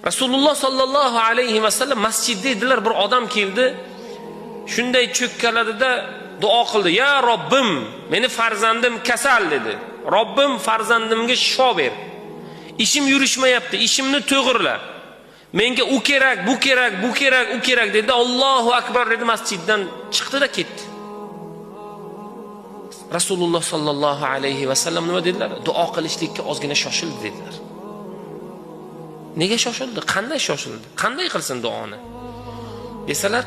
Rasululloh sallallohu alayhi vasallam masjidda edilar, bir odam keldi. Shunday cho'kkaladida duo qildi. Ya Robbim, meni farzandim kasal dedi. Robbim farzandimga shifo ber. Ishim yurishmayapti, ishimni to'g'irla. Menga u kerak, bu kerak, bu kerak, u kerak dedi. Allohu akbar dedi, masjiddan chiqdi-da ketdi. Rasululloh sallallohu alayhi vasallam nima dedilar? Duo qilishlikka ozgina shoshildi dedilar. Nega shoshildi? Qanday shoshildi? Qanday qilsin duoni? Desalar,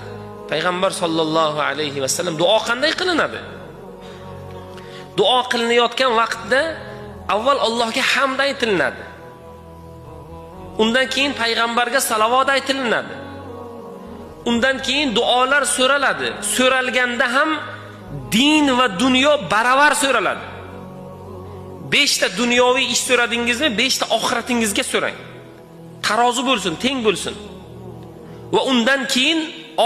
payg'ambar sallallohu alayhi vasallam duo qanday qilinadi? Duo qilinayotgan vaqtda avval Allohga hamd aytilinadi. Undan keyin payg'ambarga salovat aytilinadi. Undan keyin duolar so'raladi. So'ralganda ham din va dunyo baravar so'raladi. 5 ta dunyoviy ish so'radingizmi, 5 ta oxiratingizga so'rang. Tarozi bo'lsin, teng bo'lsin. Va undan keyin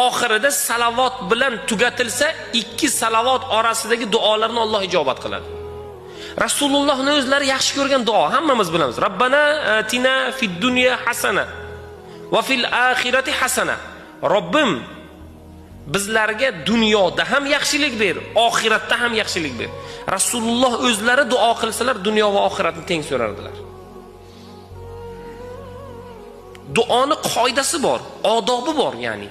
oxirida salovat bilan tugatilsa, 2 salovat orasidagi duolarni Alloh ijobat qiladi. Rasulullohning o'zlari yaxshi ko'rgan duo, hammamiz bilamiz. Robbana atina fid dunya hasana va fil oxirati hasana. Robbim, bizlarga dunyoda ham yaxshilik ber, oxiratda ham yaxshilik ber. Rasululloh o'zlari duo qilsalar, dunyo va oxiratni teng so'rardilar. Duoni qoidasi bor, odobi bor, ya'ni